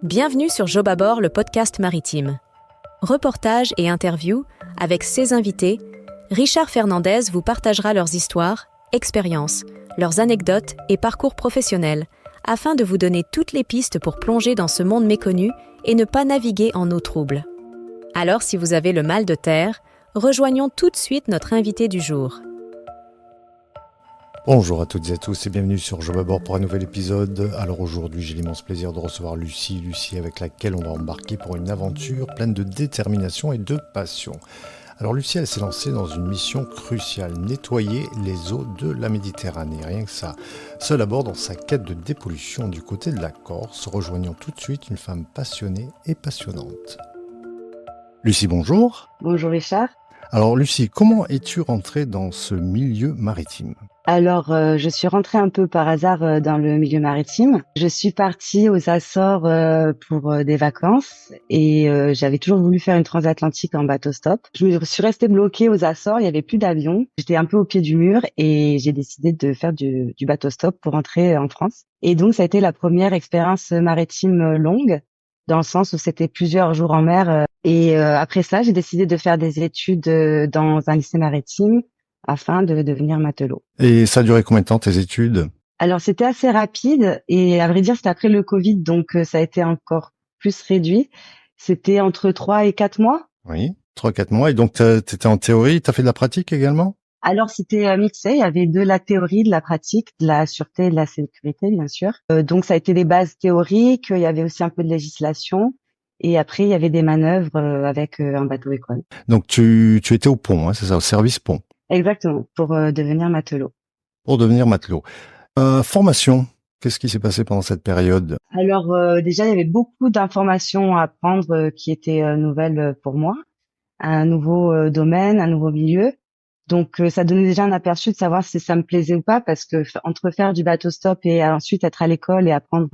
Bienvenue sur Job à bord, le podcast maritime. Reportages et interviews avec ses invités, Richard Fernandez vous partagera leurs histoires, expériences, leurs anecdotes et parcours professionnels afin de vous donner toutes les pistes pour plonger dans ce monde méconnu et ne pas naviguer en eau trouble. Alors, si vous avez le mal de terre, rejoignons tout de suite notre invité du jour. Bonjour à toutes et à tous et bienvenue sur Job à bord pour un nouvel épisode. Alors aujourd'hui, j'ai l'immense plaisir de recevoir Lucie avec laquelle on va embarquer pour une aventure pleine de détermination et de passion. Alors Lucie, elle s'est lancée dans une mission cruciale, nettoyer les eaux de la Méditerranée, rien que ça. Seule à bord dans sa quête de dépollution du côté de la Corse, rejoignant tout de suite une femme passionnée et passionnante. Lucie, bonjour. Bonjour Richard. Alors Lucie, comment es-tu rentrée dans ce milieu maritime ? Alors, je suis rentrée un peu par hasard dans le milieu maritime. Je suis partie aux Açores pour des vacances et j'avais toujours voulu faire une transatlantique en bateau-stop. Je me suis restée bloquée aux Açores, il y avait plus d'avion. J'étais un peu au pied du mur et j'ai décidé de faire du bateau-stop pour rentrer en France. Et donc, ça a été la première expérience maritime longue, dans le sens où c'était plusieurs jours en mer. Et après ça, j'ai décidé de faire des études dans un lycée maritime afin de devenir matelot. Et ça a duré combien de temps tes études ? Alors c'était assez rapide et à vrai dire c'était après le Covid, donc ça a été encore plus réduit. C'était entre 3 et 4 mois. Oui, 3-4 mois. Et donc t'étais en théorie, t'as fait de la pratique également ? Alors c'était mixé, il y avait de la théorie, de la pratique, de la sûreté et de la sécurité bien sûr. Donc ça a été des bases théoriques, il y avait aussi un peu de législation et après il y avait des manœuvres avec un bateau école. Donc tu étais au pont, hein, c'est ça, au service pont. Exactement, pour devenir matelot. Pour devenir matelot. Formation, qu'est-ce qui s'est passé pendant cette période ? Alors déjà, il y avait beaucoup d'informations à prendre qui étaient nouvelles pour moi, un nouveau domaine, un nouveau milieu. Donc ça donnait déjà un aperçu de savoir si ça me plaisait ou pas, parce que entre faire du bateau stop et ensuite être à l'école et apprendre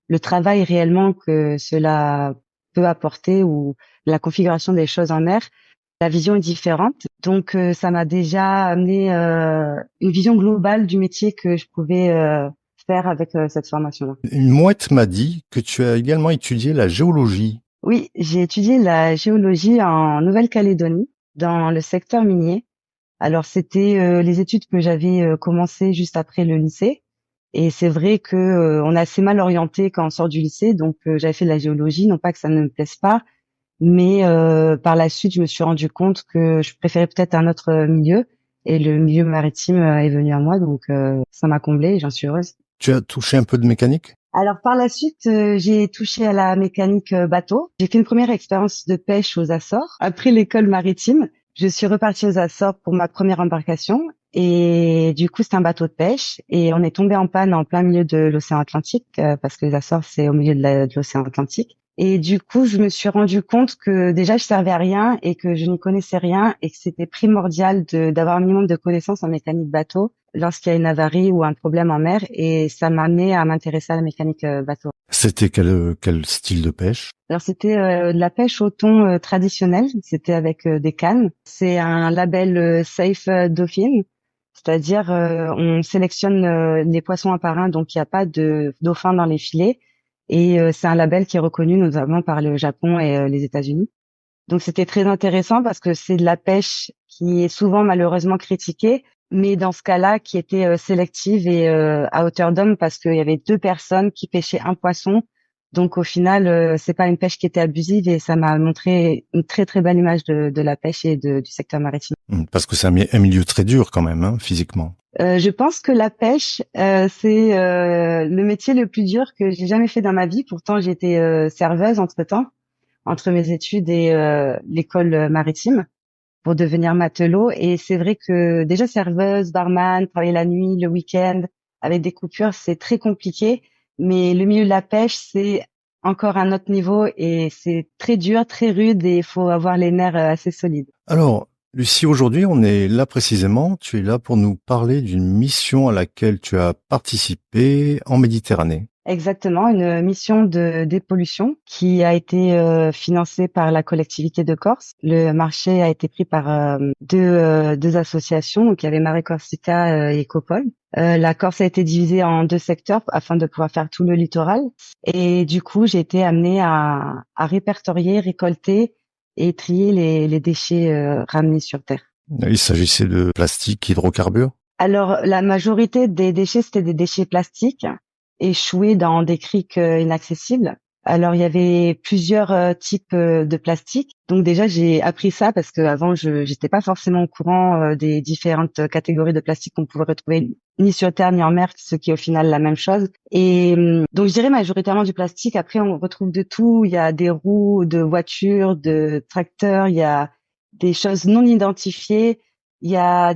le travail réellement que cela peut apporter ou la configuration des choses en mer, la vision est différente. Donc ça m'a déjà amené une vision globale du métier que je pouvais faire avec cette formation-là. Une mouette m'a dit que tu as également étudié la géologie. Oui, j'ai étudié la géologie en Nouvelle-Calédonie, dans le secteur minier. Alors c'était les études que j'avais commencées juste après le lycée. Et c'est vrai que on est assez mal orienté quand on sort du lycée, donc j'avais fait de la géologie, non pas que ça ne me plaise pas, mais par la suite, je me suis rendu compte que je préférais peut-être un autre milieu. Et le milieu maritime est venu à moi, donc ça m'a comblée et j'en suis heureuse. Tu as touché un peu de mécanique ? Alors par la suite, j'ai touché à la mécanique bateau. J'ai fait une première expérience de pêche aux Açores. Après l'école maritime, je suis repartie aux Açores pour ma première embarcation. Et du coup, c'est un bateau de pêche. Et on est tombé en panne en plein milieu de l'océan Atlantique, parce que les Açores, c'est au milieu de l'océan Atlantique. Et du coup, je me suis rendu compte que déjà, je servais à rien et que je n'y connaissais rien et que c'était primordial d'avoir un minimum de connaissances en mécanique bateau lorsqu'il y a une avarie ou un problème en mer. Et ça m'a amené à m'intéresser à la mécanique bateau. C'était quel style de pêche ? Alors, c'était de la pêche au thon traditionnelle. C'était avec des cannes. C'est un label Safe Dauphine. C'est-à-dire, on sélectionne les poissons un par un, donc il n'y a pas de dauphins dans les filets. Et c'est un label qui est reconnu notamment par le Japon et les États-Unis. Donc c'était très intéressant parce que c'est de la pêche qui est souvent malheureusement critiquée, mais dans ce cas-là qui était sélective et à hauteur d'homme parce qu'il y avait 2 personnes qui pêchaient un poisson. Donc au final, c'est pas une pêche qui était abusive et ça m'a montré une très très belle image de la pêche et du secteur maritime. Parce que c'est un milieu très dur quand même, hein, physiquement. Je pense que la pêche, c'est le métier le plus dur que j'ai jamais fait dans ma vie. Pourtant, j'étais serveuse entre-temps, entre mes études et l'école maritime pour devenir matelot. Et c'est vrai que déjà serveuse, barman, travailler la nuit, le week-end, avec des coupures, c'est très compliqué. Mais le milieu de la pêche, c'est encore un autre niveau et c'est très dur, très rude et il faut avoir les nerfs assez solides. Alors, Lucie, aujourd'hui, on est là précisément. Tu es là pour nous parler d'une mission à laquelle tu as participé en Méditerranée. Exactement, une mission de dépollution qui a été financée par la collectivité de Corse. Le marché a été pris par deux associations, donc il y avait Mare Corsica et Ecopol. La Corse a été divisée en deux secteurs afin de pouvoir faire tout le littoral. Et du coup, j'ai été amenée à répertorier, récolter et trier les déchets ramenés sur Terre. Il s'agissait de plastique, hydrocarbures? Alors, la majorité des déchets, c'était des déchets plastiques échoués dans des criques inaccessibles. Alors, il y avait plusieurs types de plastique. Donc déjà, j'ai appris ça parce que avant, je n'étais pas forcément au courant des différentes catégories de plastique qu'on pouvait retrouver ni sur Terre ni en mer, ce qui est au final la même chose. Et donc, je dirais majoritairement du plastique. Après, on retrouve de tout. Il y a des roues de voitures, de tracteurs. Il y a des choses non identifiées. Il y a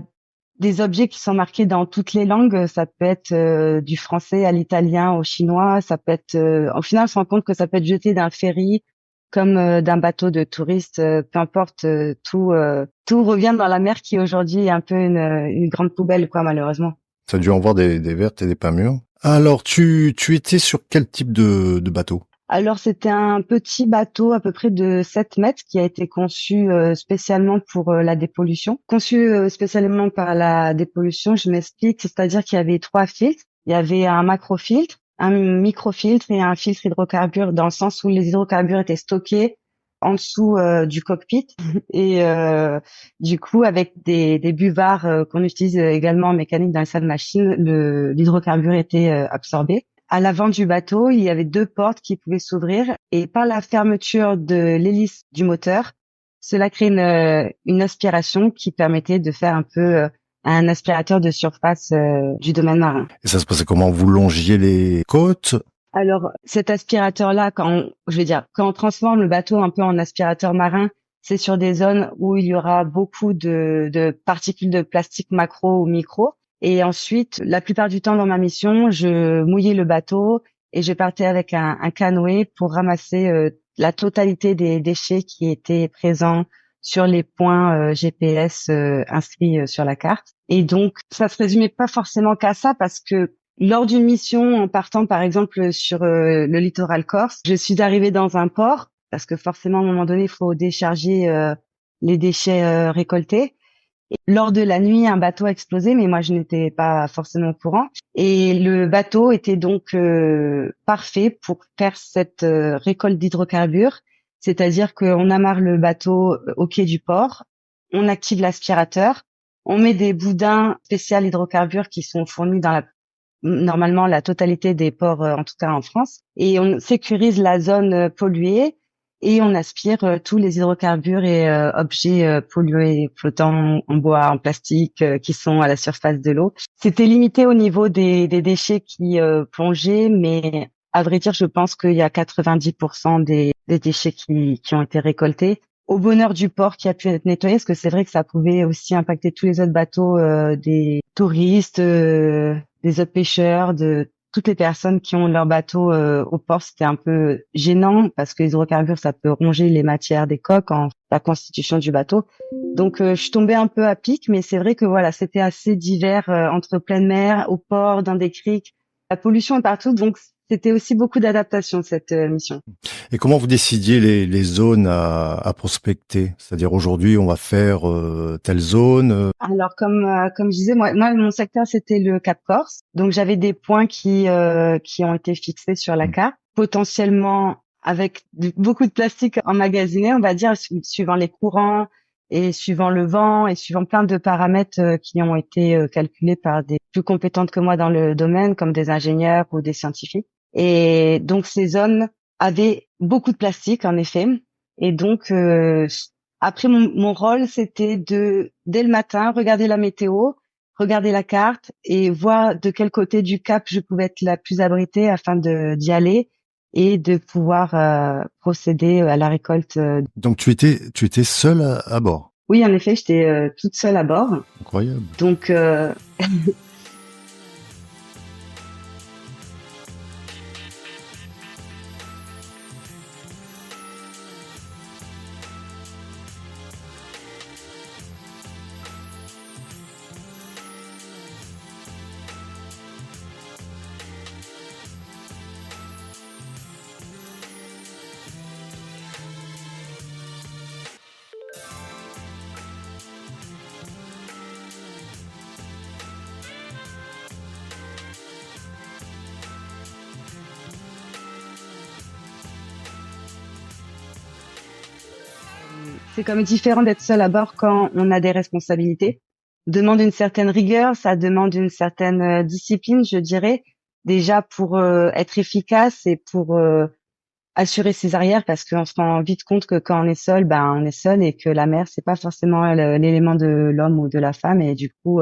des objets qui sont marqués dans toutes les langues. Ça peut être du français à l'italien, au chinois. Ça peut être, au final, on se rend compte que ça peut être jeté d'un ferry comme d'un bateau de touristes. Peu importe, tout revient dans la mer qui aujourd'hui est un peu une grande poubelle, quoi, malheureusement. Ça a dû en voir des vertes et des pas mûres. Alors, tu étais sur quel type de bateau? Alors, c'était un petit bateau à peu près de 7 mètres qui a été conçu spécialement pour la dépollution. Conçu spécialement par la dépollution, je m'explique, c'est-à-dire qu'il y avait 3 filtres. Il y avait un macrofiltre, un microfiltre et un filtre hydrocarbures, dans le sens où les hydrocarbures étaient stockés en dessous du cockpit. Et du coup, avec des buvards qu'on utilise également en mécanique dans les salles machines, l'hydrocarbure était absorbé. À l'avant du bateau, il y avait 2 portes qui pouvaient s'ouvrir et par la fermeture de l'hélice du moteur, cela crée une aspiration qui permettait de faire un peu un aspirateur de surface du domaine marin. Et ça se passait comment? Vous longiez les côtes? Alors, cet aspirateur-là, quand on transforme le bateau un peu en aspirateur marin, c'est sur des zones où il y aura beaucoup de particules de plastique macro ou micro. Et ensuite, la plupart du temps dans ma mission, je mouillais le bateau et je partais avec un canoë pour ramasser la totalité des déchets qui étaient présents sur les points GPS inscrits sur la carte. Et donc, ça se résumait pas forcément qu'à ça parce que lors d'une mission, en partant par exemple sur le littoral corse, je suis arrivée dans un port parce que forcément à un moment donné, il faut décharger les déchets récoltés. Et lors de la nuit, un bateau a explosé, mais moi je n'étais pas forcément au courant. Et le bateau était donc parfait pour faire cette récolte d'hydrocarbures, c'est-à-dire qu'on amarre le bateau au quai du port, on active l'aspirateur, on met des boudins spéciaux hydrocarbures qui sont fournis dans normalement la totalité des ports, en tout cas en France, et on sécurise la zone polluée et on aspire tous les hydrocarbures et objets pollués flottants en bois, en plastique, qui sont à la surface de l'eau. C'était limité au niveau des déchets qui plongeaient, mais à vrai dire, je pense qu'il y a 90% des déchets qui ont été récoltés. Au bonheur du port qui a pu être nettoyé, parce que c'est vrai que ça pouvait aussi impacter tous les autres bateaux des touristes, des autres pêcheurs, de toutes les personnes qui ont leur bateau au port. C'était un peu gênant parce que les hydrocarbures, ça peut ronger les matières des coques en la constitution du bateau. Donc, je suis tombée un peu à pic, mais c'est vrai que voilà, c'était assez divers entre pleine mer, au port, dans des criques. La pollution est partout, donc c'était aussi beaucoup d'adaptation, cette mission. Et comment vous décidiez les zones à prospecter? C'est-à-dire aujourd'hui, on va faire telle zone. Alors, comme je disais, moi, mon secteur, c'était le Cap Corse. Donc, j'avais des points qui ont été fixés sur la carte, potentiellement avec beaucoup de plastique emmagasiné, on va dire, suivant les courants et suivant le vent et suivant plein de paramètres qui ont été calculés par des plus compétentes que moi dans le domaine, comme des ingénieurs ou des scientifiques. Et donc, ces zones avaient beaucoup de plastique, en effet. Et donc, après, mon rôle, c'était dès le matin, regarder la météo, regarder la carte et voir de quel côté du cap je pouvais être la plus abritée afin d'y aller et de pouvoir procéder à la récolte. Donc tu étais seule à bord. Oui, en effet, j'étais toute seule à bord. Incroyable. Donc, C'est comme différent d'être seul à bord quand on a des responsabilités. Demande une certaine rigueur, ça demande une certaine discipline, je dirais, déjà pour être efficace et pour assurer ses arrières, parce qu'on se rend vite compte que quand on est seul et que la mer, c'est pas forcément l'élément de l'homme ou de la femme, et du coup,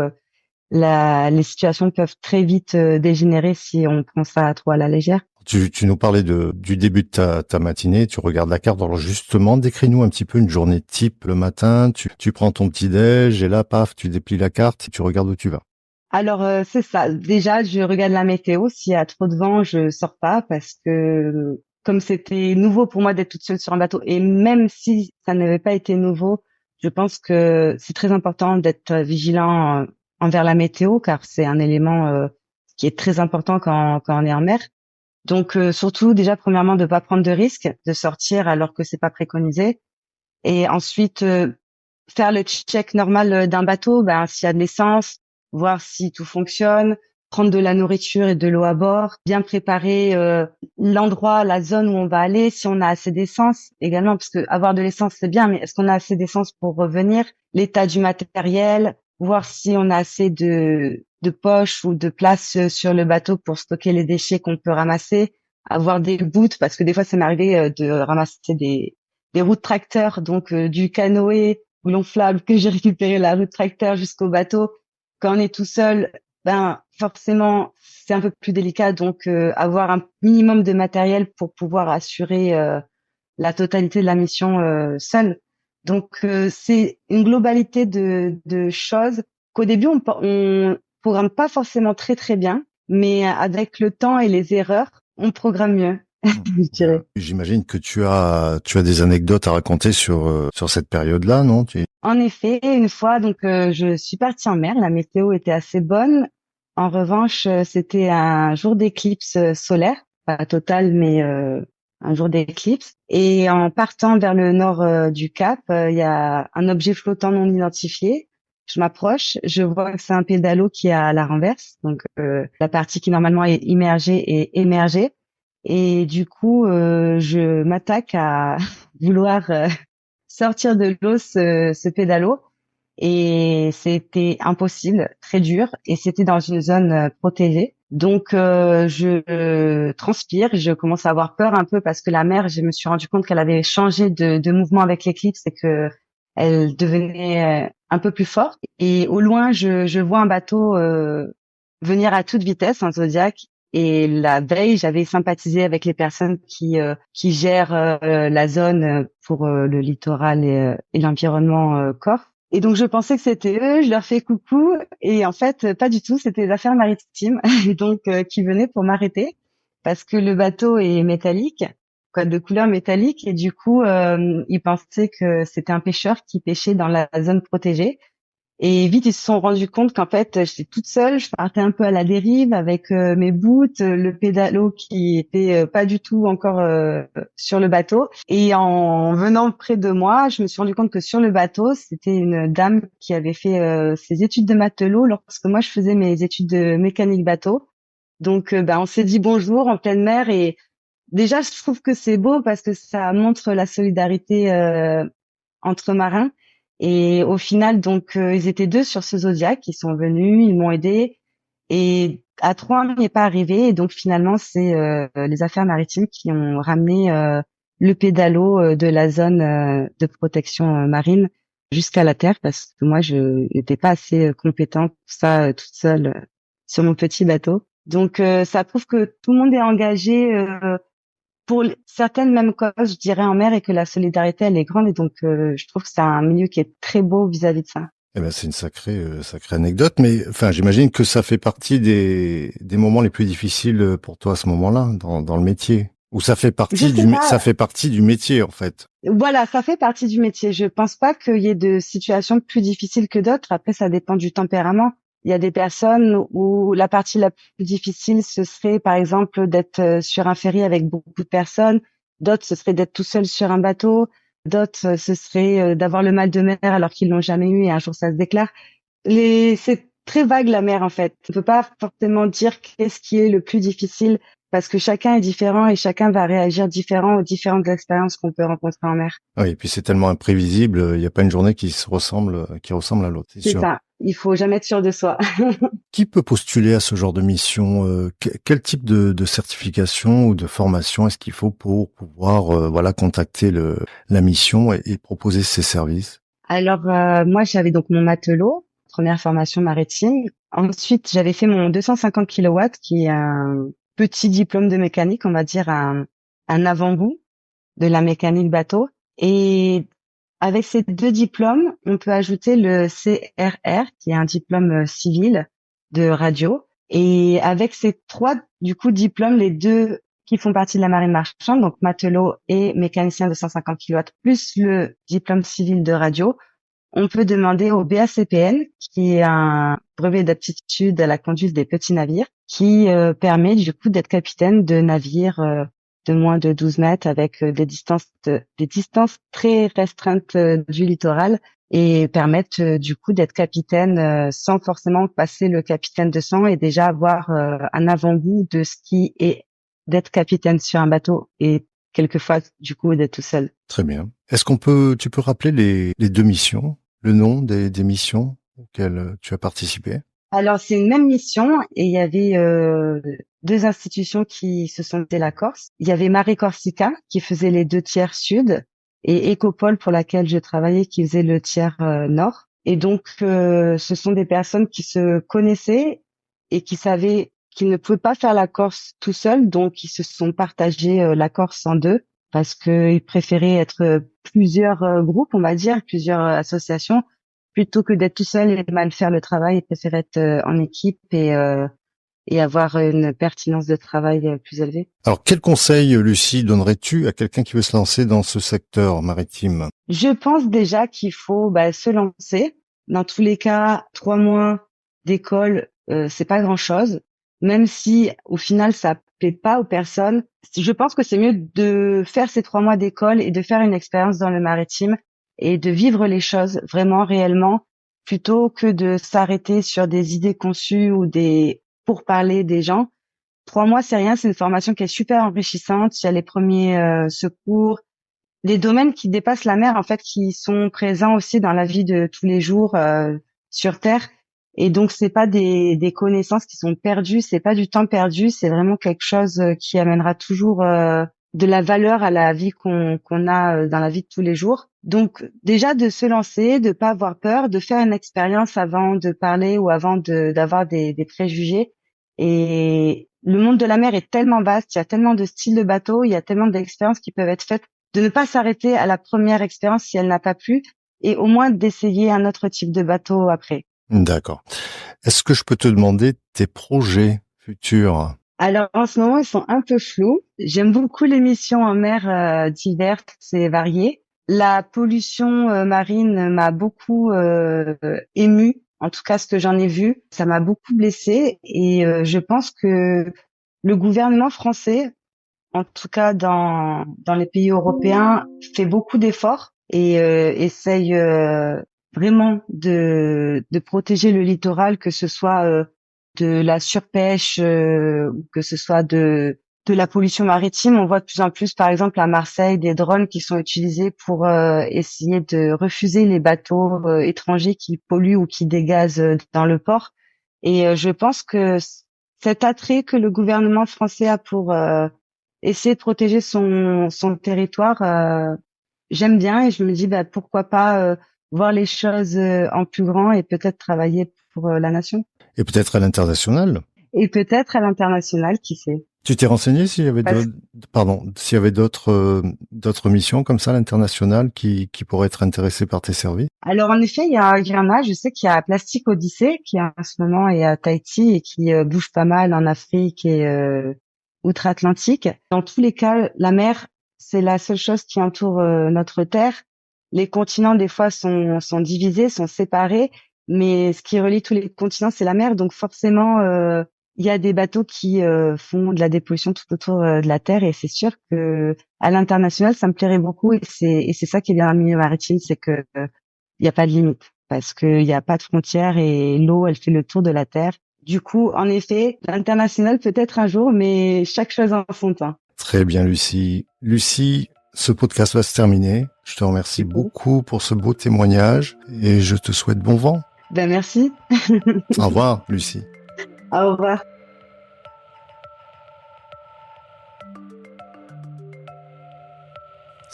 les situations peuvent très vite dégénérer si on prend ça trop à la légère. Tu nous parlais du début de ta matinée, tu regardes la carte. Alors justement, décris-nous un petit peu une journée type le matin. Tu prends ton petit-déj et là, paf, tu déplies la carte et tu regardes où tu vas. Alors c'est ça. Déjà, je regarde la météo. S'il y a trop de vent, je sors pas parce que comme c'était nouveau pour moi d'être toute seule sur un bateau, et même si ça n'avait pas été nouveau, je pense que c'est très important d'être vigilant envers la météo, car c'est un élément qui est très important quand on est en mer. Donc surtout déjà premièrement de pas prendre de risques, de sortir alors que c'est pas préconisé, et ensuite faire le check normal d'un bateau, s'il y a de l'essence, voir si tout fonctionne, prendre de la nourriture et de l'eau à bord, bien préparer l'endroit, la zone où on va aller, si on a assez d'essence également, parce que avoir de l'essence c'est bien, mais est-ce qu'on a assez d'essence pour revenir, l'état du matériel, voir si on a assez de poches ou de place sur le bateau pour stocker les déchets qu'on peut ramasser, avoir des boots, parce que des fois ça m'est arrivé de ramasser des roues de tracteur, donc du canoë gonflable que j'ai récupéré la roue de tracteur jusqu'au bateau. Quand on est tout seul, forcément c'est un peu plus délicat, donc avoir un minimum de matériel pour pouvoir assurer la totalité de la mission seul. Donc c'est une globalité de choses qu'au début on programme pas forcément très très bien, mais avec le temps et les erreurs, on programme mieux, je dirais. J'imagine que tu as des anecdotes à raconter sur cette période-là, non? En effet, une fois, donc je suis partie en mer. La météo était assez bonne. En revanche, c'était un jour d'éclipse solaire, pas total, mais un jour d'éclipse. Et en partant vers le nord du Cap, il y a un objet flottant non identifié. Je m'approche, je vois que c'est un pédalo qui est à la renverse, donc la partie qui normalement est immergée est émergée. Et du coup, je m'attaque à vouloir sortir de l'eau ce pédalo, et c'était impossible, très dur, et c'était dans une zone protégée. Donc je transpire, je commence à avoir peur un peu parce que la mer, je me suis rendu compte qu'elle avait changé de mouvement avec l'éclipse et que elle devenait un peu plus forte. Et au loin, je vois un bateau venir à toute vitesse, un Zodiac. Et la veille, j'avais sympathisé avec les personnes qui gèrent la zone pour le littoral et l'environnement Corse. Et donc je pensais que c'était eux, je leur fais coucou, et en fait pas du tout, c'était les affaires maritimes donc qui venaient pour m'arrêter parce que le bateau est métallique, quoi, de couleur métallique, et du coup ils pensaient que c'était un pêcheur qui pêchait dans la zone protégée. Et vite, ils se sont rendus compte qu'en fait, j'étais toute seule, je partais un peu à la dérive avec mes boots, le pédalo qui était pas du tout encore sur le bateau. Et en venant près de moi, je me suis rendu compte que sur le bateau, c'était une dame qui avait fait ses études de matelot lorsque moi, je faisais mes études de mécanique bateau. Donc, on s'est dit bonjour en pleine mer, et déjà, je trouve que c'est beau parce que ça montre la solidarité entre marins. Et au final, donc, ils étaient deux sur ce Zodiac, ils sont venus, ils m'ont aidé. Et à trois, on n'y est pas arrivé. Et donc, finalement, c'est les affaires maritimes qui ont ramené le pédalo de la zone de protection marine jusqu'à la terre, parce que moi, je n'étais pas assez compétente pour ça toute seule sur mon petit bateau. Donc, ça prouve que tout le monde est engagé pour certaines mêmes causes, je dirais, en mer, et que la solidarité, elle est grande. Et donc, je trouve que c'est un milieu qui est très beau vis-à-vis de ça. Eh ben, c'est une sacrée anecdote, mais enfin, j'imagine que ça fait partie des moments les plus difficiles pour toi à ce moment-là, dans le métier. Ou ça fait Je partie sais pas. ça fait partie du métier, en fait. Voilà, ça fait partie du métier. Je pense pas qu'il y ait de situations plus difficiles que d'autres. Après, ça dépend du tempérament. Il y a des personnes où la partie la plus difficile, ce serait, par exemple, d'être sur un ferry avec beaucoup de personnes. D'autres, ce serait d'être tout seul sur un bateau. D'autres, ce serait d'avoir le mal de mer alors qu'ils l'ont jamais eu et un jour ça se déclare. C'est très vague, la mer, en fait. On peut pas forcément dire qu'est-ce qui est le plus difficile. parce que chacun est différent et chacun va réagir différent aux différentes expériences qu'on peut rencontrer en mer. Oui, et puis c'est tellement imprévisible, il n'y a pas une journée qui ressemble à l'autre, c'est C'est sûr. ça. Il faut jamais être sûr de soi. Qui peut postuler à ce genre de mission? Quel type de certification ou de formation est-ce qu'il faut pour pouvoir contacter la mission et proposer ses services? Alors, moi, j'avais donc mon matelot, première formation maritime. Ensuite, j'avais fait mon 250 kilowatts, qui est un petit diplôme de mécanique, on va dire un avant-goût de la mécanique bateau. Et avec ces 2 diplômes, on peut ajouter le CRR, qui est un diplôme civil de radio. Et avec ces 3, du coup, diplômes, les 2 qui font partie de la marine marchande, donc matelot et mécanicien de 150 kilowatts, plus le diplôme civil de radio, on peut demander au BACPN, qui est un brevet d'aptitude à la conduite des petits navires, qui permet du coup d'être capitaine de navires de moins de 12 mètres avec des distances très restreintes du littoral et permettent du coup d'être capitaine sans forcément passer le capitaine de sang et déjà avoir un avant-goût de ce qui est d'être capitaine sur un bateau et quelquefois du coup d'être tout seul. Très bien. Tu peux rappeler les 2 missions, le nom des missions auxquelles tu as participé? Alors, c'est une même mission et il y avait 2 institutions qui se sont fait la Corse. Il y avait Mare Corsica qui faisait les 2 tiers sud et Ecopole pour laquelle je travaillais qui faisait le tiers nord. Et donc, ce sont des personnes qui se connaissaient et qui savaient qu'ils ne pouvaient pas faire la Corse tout seuls, donc ils se sont partagés la Corse en 2 parce qu'ils préféraient être plusieurs groupes, on va dire, plusieurs associations plutôt que d'être tout seul et mal faire le travail, ils préfèrent être en équipe et avoir une pertinence de travail plus élevée. Alors, quel conseil, Lucie, donnerais-tu à quelqu'un qui veut se lancer dans ce secteur maritime? Je pense déjà qu'il faut se lancer. Dans tous les cas, 3 mois d'école, c'est pas grand-chose. Même si au final ça plaît pas aux personnes, je pense que c'est mieux de faire ces 3 mois d'école et de faire une expérience dans le maritime et de vivre les choses vraiment réellement, plutôt que de s'arrêter sur des idées conçues ou des pourparlers des gens. 3 mois, c'est rien, c'est une formation qui est super enrichissante. Il y a les premiers secours, des domaines qui dépassent la mer, en fait, qui sont présents aussi dans la vie de tous les jours sur Terre. Et donc, c'est pas des connaissances qui sont perdues, c'est pas du temps perdu, c'est vraiment quelque chose qui amènera toujours de la valeur à la vie qu'on a dans la vie de tous les jours. Donc, déjà de se lancer, de pas avoir peur, de faire une expérience avant de parler ou avant d'avoir des préjugés. Et le monde de la mer est tellement vaste, il y a tellement de styles de bateaux, il y a tellement d'expériences qui peuvent être faites, de ne pas s'arrêter à la première expérience si elle n'a pas plu et au moins d'essayer un autre type de bateau après. D'accord. Est-ce que je peux te demander tes projets futurs? Alors en ce moment, ils sont un peu flous. J'aime beaucoup les missions en mer diverses et variées. La pollution marine m'a beaucoup émue. En tout cas, ce que j'en ai vu, ça m'a beaucoup blessée et je pense que le gouvernement français, en tout cas dans les pays européens, fait beaucoup d'efforts et essaye vraiment de protéger le littoral, que ce soit de la surpêche, ou que ce soit de la pollution maritime. On voit de plus en plus, par exemple, à Marseille, des drones qui sont utilisés pour essayer de refuser les bateaux étrangers qui polluent ou qui dégazent dans le port. Et je pense que cet attrait que le gouvernement français a pour essayer de protéger son territoire, j'aime bien et je me dis pourquoi pas voir les choses en plus grand et peut-être travailler pour la nation. Et peut-être à l'international? Et peut-être à l'international, qui sait. Tu t'es renseigné s'il y avait d'autres missions comme ça à l'international qui pourraient être intéressées par tes services? Alors en effet, il y en a. Je sais qu'il y a Plastic Odyssey qui en ce moment est à Tahiti et qui bouge pas mal en Afrique et outre-Atlantique. Dans tous les cas, la mer, c'est la seule chose qui entoure notre Terre. Les continents, des fois, sont divisés, sont séparés, mais ce qui relie tous les continents, c'est la mer. Donc forcément, il y a des bateaux qui font de la dépollution tout autour de la Terre, et c'est sûr que à l'international, ça me plairait beaucoup. Et c'est ça qui est bien dans le milieu maritime, c'est que il n'y a pas de limite, parce qu'il n'y a pas de frontières et l'eau, elle fait le tour de la Terre. Du coup, en effet, l'international peut-être un jour, mais chaque chose en son temps. Très bien, Lucie. Lucie, ce podcast va se terminer. Je te remercie beaucoup pour ce beau témoignage et je te souhaite bon vent. Ben merci. Au revoir, Lucie. Au revoir.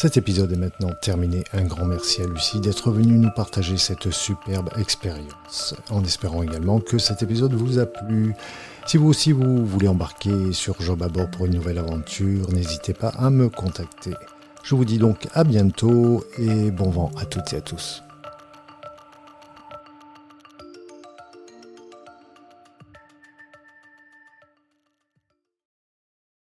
Cet épisode est maintenant terminé. Un grand merci à Lucie d'être venue nous partager cette superbe expérience. En espérant également que cet épisode vous a plu. Si vous aussi vous voulez embarquer sur Job à bord pour une nouvelle aventure, n'hésitez pas à me contacter. Je vous dis donc à bientôt et bon vent à toutes et à tous.